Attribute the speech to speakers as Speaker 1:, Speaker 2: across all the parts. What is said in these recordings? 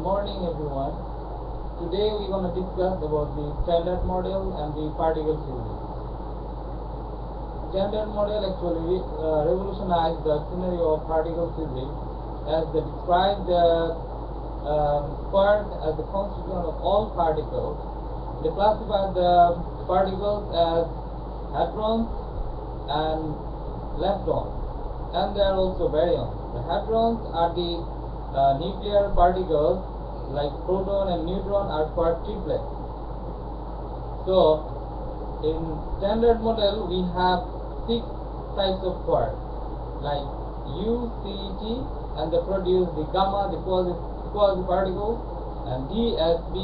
Speaker 1: morning everyone. Today we're going to discuss about the Standard Model and the particle physics. Standard Model actually revolutionized the scenario of particle physics as they describe the quark as the constituent of all particles. They classify the particles as hadrons and leptons, and there are also baryons. The hadrons are the nuclear particles like proton and neutron are quark triplets. So in Standard Model we have 6 types of quarks like U, C, T, and they produce the gamma, the quasi particles, and D, S, B,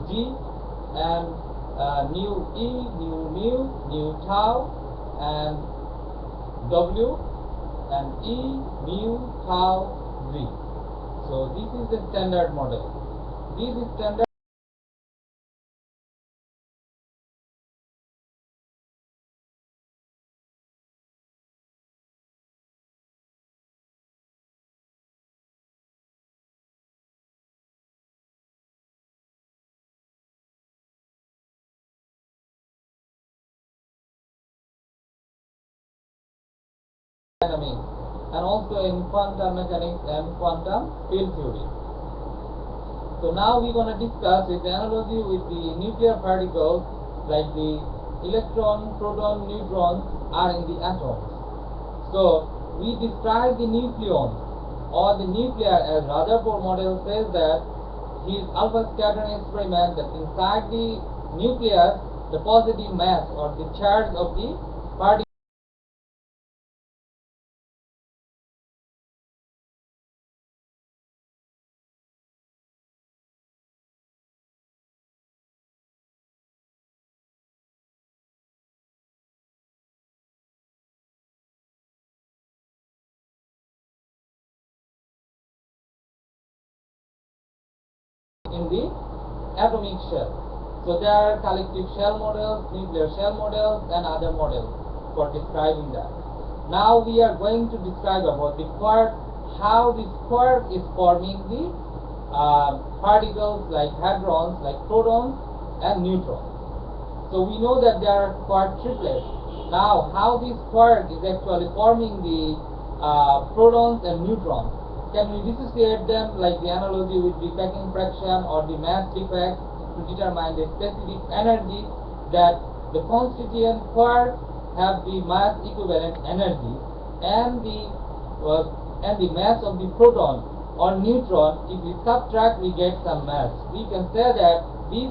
Speaker 1: G, and nu E, nu tau, and W, and E, mu, tau, V. So this is the Standard Model. This is standard dynamics, and also in quantum mechanics and quantum field theory. So now we're going to discuss with the analogy with the nuclear particles like the electron, proton, neutrons are in the atoms. So we describe the nucleon or the nuclear as Rutherford model says that his alpha scattering experiment that inside the nucleus the positive mass or the charge of the particle in the atomic shell. So there are collective shell models, nuclear shell models, and other models for describing that. Now we are going to describe about the quark, how this quark is forming the particles like hadrons, like protons and neutrons. So we know that there are quark triplets. Now how this quark is actually forming the protons and neutrons? Can we dissociate them like the analogy with the packing fraction or the mass defect to determine the specific energy that the constituent quark have the mass equivalent energy and the mass of the proton or neutron, if we subtract we get some mass. We can say that these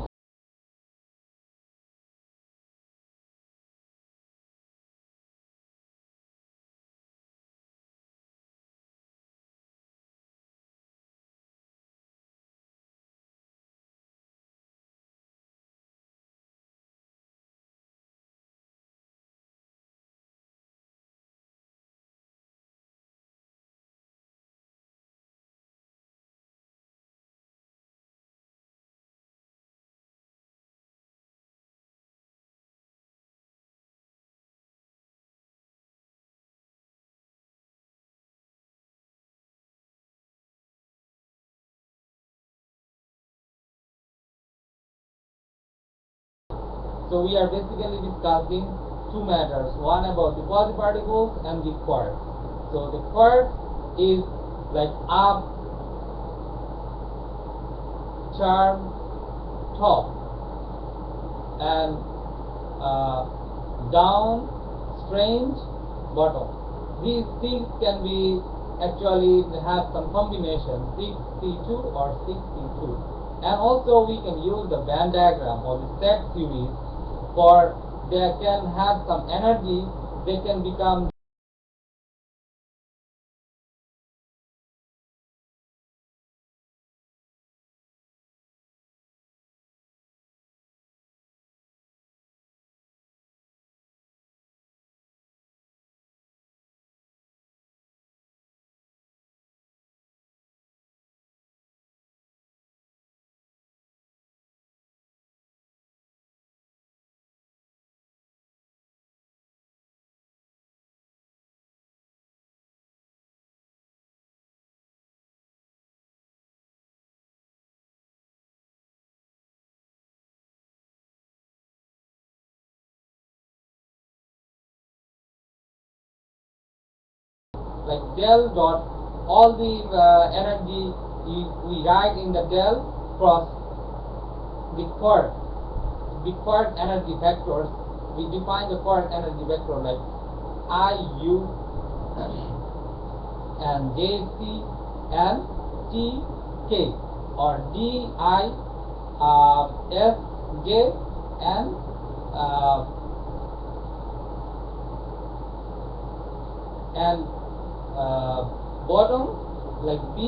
Speaker 1: so we are basically discussing two matters, one about the quasi-particles and the quark. So the quark is like up, charm, top, and down, strange, bottom. These things can be actually have some combination 6C2 or 6C2, and also we can use the Venn diagram or the set series for they can have some energy, they can become like del dot all the energy we write in the del cross the current energy vectors. We define the current energy vector like IU and JC and TK, or DI FJ and bottom like B